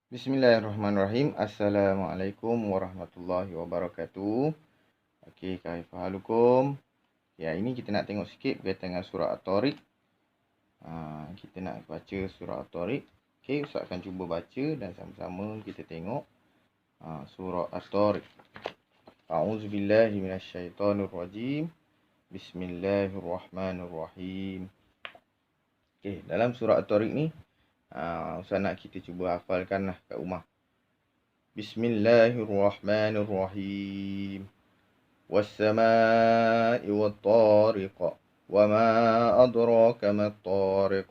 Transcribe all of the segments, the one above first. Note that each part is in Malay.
Bismillahirrahmanirrahim. Assalamualaikum warahmatullahi wabarakatuh. Okey, kaifahalukum? Ya, ini kita nak tengok sikit berkaitan dengan surah At-Tariq. Kita nak baca surah At-Tariq. Okey, Ustaz akan cuba baca dan sama-sama kita tengok surah At-Tariq. A'udzubillahi minasyaitonirrajim. Bismillahirrahmanirrahim. Okey, dalam surah At-Tariq ni Ustaz nak kita cuba hafalkan lah kat rumah. Bismillahirrahmanirrahim. Wassama'i wattariq. Wama adraka mattariq.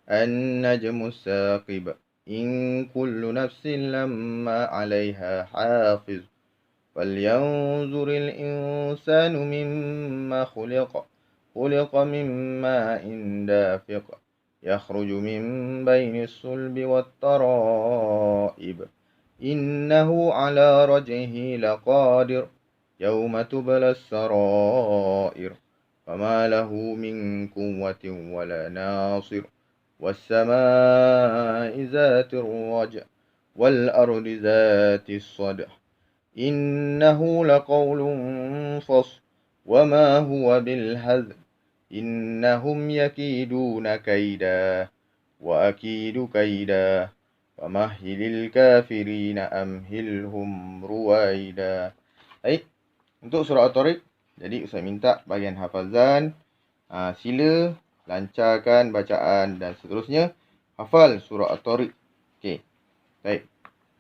An-najmus saqib. In kullu nafsin lamma 'alayha hafiz. Falyanzuril insanu mimma khuliqa. Khuliqa mimma dafiq. يخرج من بين الصلب والترائب إنه على رجعه لقادر يوم تبلى السرائر فما له من قوة ولا ناصر والسماء ذات الرجع والأرض ذات الصدع إنه لقول فصل وما هو بالهزل إنهم يكيدون كيدا وأكيد كيدا ومهل الكافرين أمهلهم رويدا. Baik, untuk surah At-Tariq, jadi Ustaz minta bahagian hafazan, sila lancarkan bacaan dan seterusnya hafal surah At-Tariq. Okey. Baik.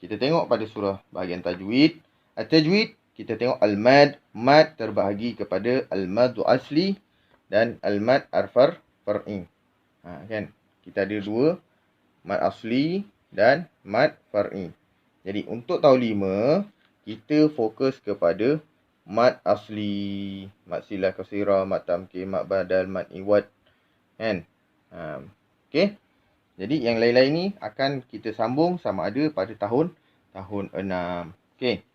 Kita tengok pada surah bahagian tajwid. At-tajwid, kita tengok al-mad. Mad terbahagi kepada al-mad asli dan al-mad far'i. Kan? Kita ada dua, mad asli dan mad far'i. Jadi untuk tahun 5, kita fokus kepada mad asli, mad silah kasirah, mad tamkin, mad badal, mad iwad. Kan? Okey. Jadi yang lain-lain ni akan kita sambung sama ada pada tahun 6. Okey.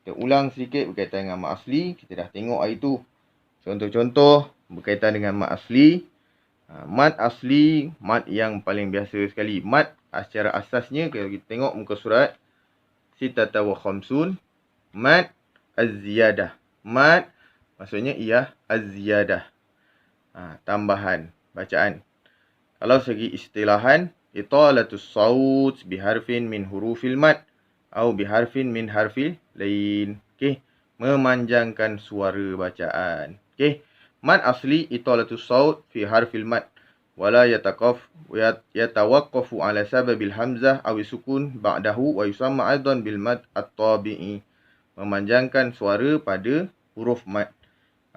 Kita ulang sedikit berkaitan dengan mad asli. Kita dah tengok hari tu contoh-contoh berkaitan dengan mad asli. Mad asli, mad yang paling biasa sekali. Mad secara asasnya, kalau kita tengok muka surat Sittata wa Khamsun, mad az-ziyadah. Mad maksudnya ia az-ziyadah, tambahan bacaan. Kalau segi istilahan, italatus saut biharfin min hurufil mad atau biharfin min harfil lain. Okey, memanjangkan suara bacaan. Okey, mad asli italatus saut fi harfil mad wala yatawaqqafu ala sababil hamzah aw sukun ba'dahu wa yusamma aidan bil mad at-tabi'i. Memanjangkan suara pada huruf mad.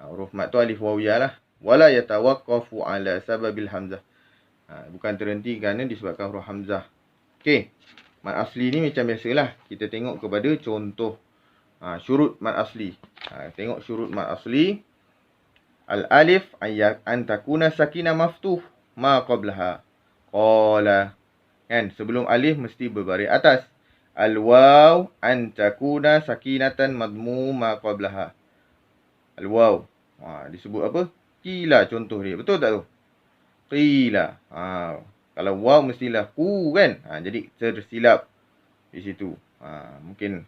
Huruf mad tu alif wawiyah lah. Wala yatawaqqafu ala sababil hamzah. Bukan terhenti kerana disebabkan huruf hamzah. Okey, mad asli ni macam biasalah. Kita tengok kepada contoh syurut mad asli. Tengok syurut mad asli. Al-alif an takuna sakinah maftuh ma qablaha. Qala. Kan? Sebelum alif mesti berbaris atas. Al-waw an takuna sakinatan madmu ma qablaha. Al-waw. Disebut apa? Qila contoh dia. Betul tak tu? Qila. Kalau waw mestilah ku kan? Jadi tersilap di situ. Mungkin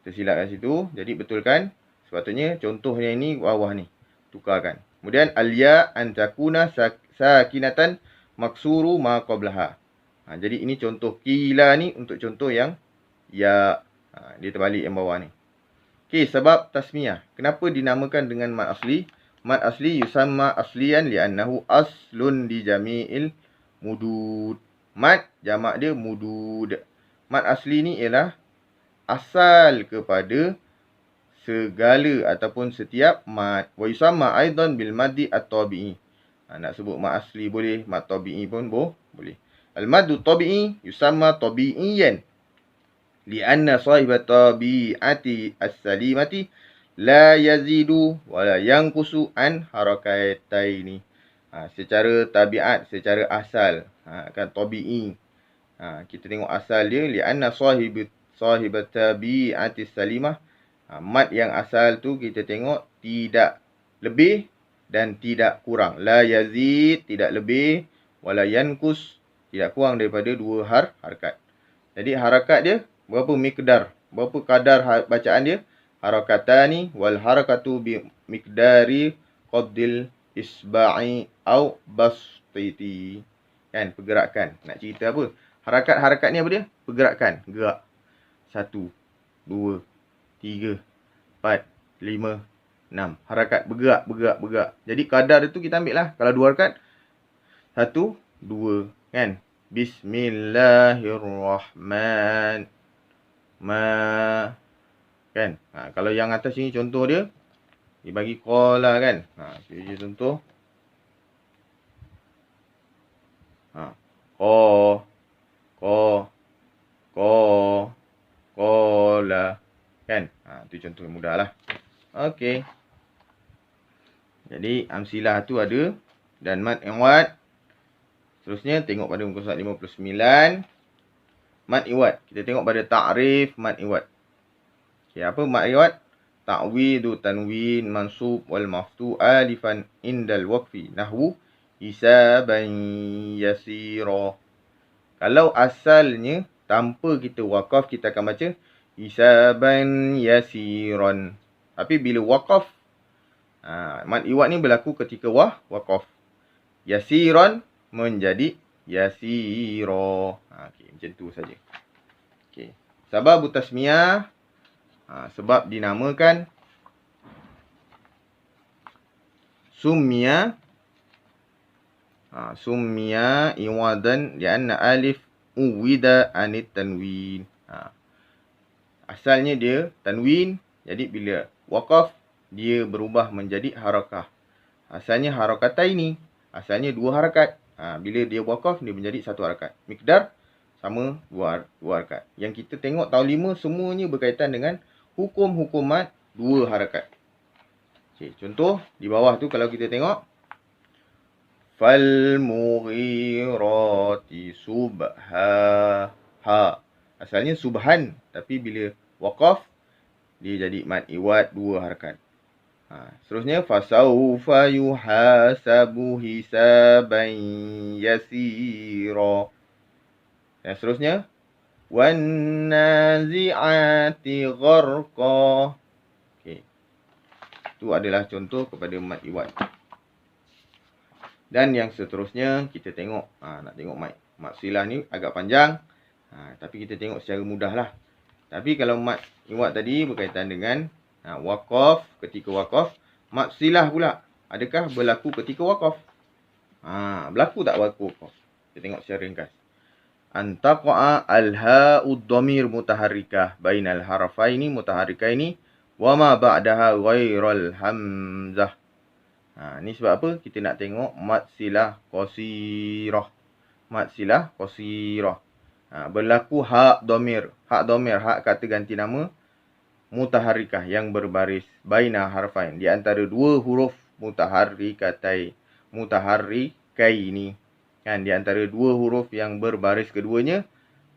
tersilap di situ. Jadi betulkan. Sepatutnya contohnya ini bawah ni. Tukarkan. Kemudian al-ya an takuna sakinatan maksuru ma qablaha. Jadi ini contoh qila ni untuk contoh yang ya. Dia terbalik yang bawah ni. Okey, sebab tasmiyah. Kenapa dinamakan dengan mad asli? Mad asli yusamma asliyan li'annahu aslun di jami'il mudud. Mad jamak dia mudud. Mad asli ni ialah asal kepada segala ataupun setiap mad. Wa yusamma aidan bil maddi at-tabi'i. Nak sebut mad asli boleh, mad tabi'i pun boleh. Al-maddu tabi'i yusamma tabi'iyan li'anna sahibat tabi'ati as-salimati la yazidu wa la yanqusu an harakataini. Secara tabiat, secara asal, kan tabi'i. Kita tengok asal dia li'anna sahibat tabi'ati as-salimah. Mad yang asal tu kita tengok tidak lebih dan tidak kurang. La yazid tidak lebih, wala yankus tidak kurang daripada 2 harakat. Jadi harakat dia berapa miqdar, berapa kadar bacaan dia? Harakatani wal harakatu bi miqdari qaddil isba'i au bastiti. Kan, pergerakan. Nak cerita apa? Harakat-harakat ni apa dia? Pergerakan, gerak. 1, 2, 3, 4, 5, 6. Harakat, bergerak. Jadi kadar itu kita ambil lah. Kalau 2 harakat, 1, 2, kan? Bismillahirrahman. Kan? Kalau yang atas ni contoh dia, dibagi qala kan? Dia contoh. Qala. Kan? Tu contoh yang mudah lah. Okey. Jadi amsilah tu ada. Dan mad iwad. Seterusnya tengok pada muka surat 59. Mad iwad. Kita tengok pada ta'rif mad iwad. Okay, apa mad iwad? Ta'widu tanwin mansub wal maftu alifan indal waqfi. Nahwu hisaban yasira. Kalau asalnya tanpa kita waqaf, kita akan baca hisaban yasiran. Tapi bila waqaf, mad iwad ni berlaku ketika waqaf. Yasiran menjadi yasira. Okay, macam tu saja. Okay. Sabab tasmiyah, sebab dinamakan summiya. Summiya iwadan lianna alif uwida anit tanwin. Asalnya dia tanwin, jadi bila waqaf dia berubah menjadi harakah. Asalnya harakatain, asalnya 2 harakat. Bila dia waqaf dia menjadi 1 harakat. Miqdar sama 2 harakat. Yang kita tengok tahun 5 semuanya berkaitan dengan hukum-hukum mad 2 harakat. Okay, contoh di bawah tu kalau kita tengok fal mughirati subha. Asalnya subhan, tapi bila waqaf dia jadi mad iwad 2 harakat. Seterusnya fasaufa yuhasabu hisaban yasira. Dan seterusnya wan nazi'ati gharqa. Okey. Itu adalah contoh kepada mad iwad. Dan yang seterusnya kita tengok, nak tengok mad silah ni agak panjang. Tapi kita tengok secara mudah lah. Tapi kalau mad iwad tadi berkaitan dengan waqaf, ketika waqaf. Mad silah pula, adakah berlaku ketika waqaf? Berlaku tak waqaf? Kita tengok secara ringkas. Antaqa'a al-ha'ud dhamir mutaharrikah bainal harafaini mutaharrikaini wa ma ba'daha ghairal hamzah. Ni sebab apa? Kita nak tengok mad silah qasirah. Mad silah qasirah. Berlaku hak dhamir. Hak dhamir, hak kata ganti nama mutaharrikah yang berbaris baina harfain, di antara 2 huruf mutaharrikatai. Mutaharrikaini. Kan, di antara 2 huruf yang berbaris keduanya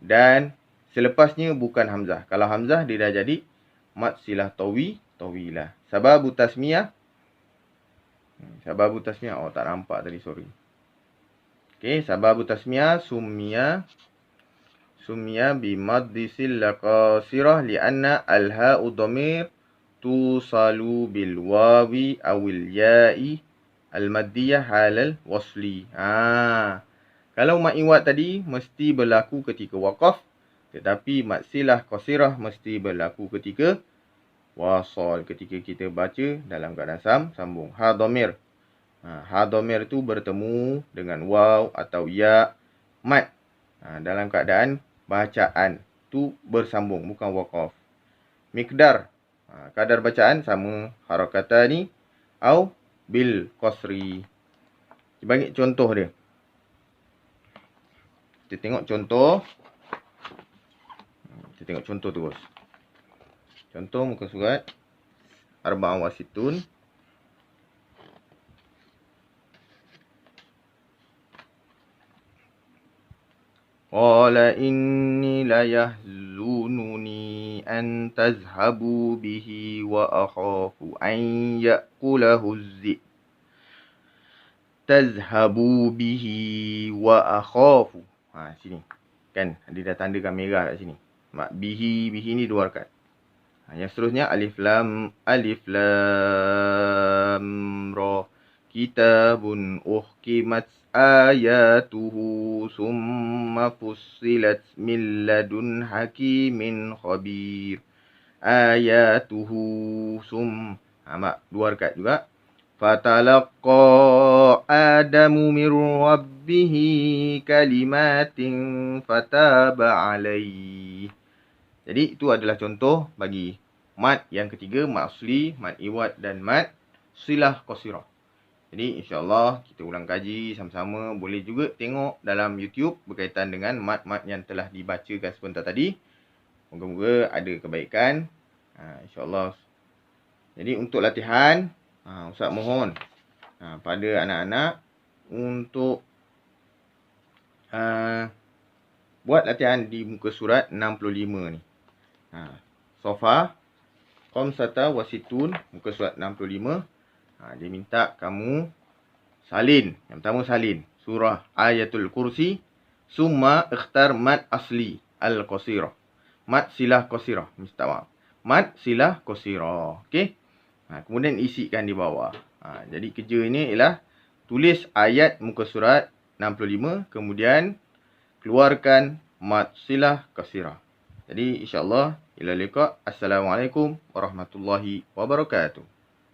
dan selepasnya bukan hamzah. Kalau hamzah dia dah jadi mad silah tawilah. Sababu tasmiyah. Tak nampak tadi, sorry. Okey, sababu tasmiyah summiya bimaddi sillah qasirah lianna al-ha'u dhamir tusalu bil wawi awil ya'i al-maddiyah halal wasli. Kalau mad iwad tadi mesti berlaku ketika waqaf, tetapi mad silah qasirah mesti berlaku ketika wasal, ketika kita baca dalam keadaan sambung. Ha dhamir. Ha dhamir tu bertemu dengan waw atau ya mad. Dalam keadaan bacaan tu bersambung, bukan waqaf. Miqdar. Kadar bacaan sama harakatani au bil qasri. Bagi contoh dia. Kita tengok contoh. Terus. Contoh muka surat Arba'ah wa Sittun. Qala inni la yahzununi an tazhabu bihi wa akhafu an ya'kulahu az-zi'. Tazhabu bihi wa akhafu. Sini. Kan, dia dah tandakan merah kat sini. Mat bihi ni 2 harakat. Yang seterusnya alif lam ra. Kitabun uhkimat ayatuhu summa fussilat min ladun hakimin khabir. Ayatuhu mak 2 harakat juga. Fatalaqqa Adamu min rabbihi kalimatin fataba alaih. Jadi itu adalah contoh bagi mad yang ketiga, mad asli, mad iwad dan mad silah qasirah. Jadi insya-Allah kita ulang kaji sama-sama. Boleh juga tengok dalam YouTube berkaitan dengan mad-mad yang telah dibacakan sebentar tadi. Moga-moga ada kebaikan. Insya-Allah. Jadi untuk latihan, Ustaz mohon pada anak-anak untuk buat latihan di muka surat 65 ni. Sofa Qamsata wasitun, muka surat 65. Dia minta kamu salin. Yang pertama salin surah Ayatul Kursi, summa ikhtar mad asli al-qasirah. Mad silah qasirah. Minta maaf. Mad silah qasirah. Okey. Kemudian isikan di bawah. Jadi kerja ini ialah tulis ayat muka surat 65, kemudian keluarkan mad silah qasirah. Jadi insya-Allah ila liqa. Assalamualaikum warahmatullahi wabarakatuh.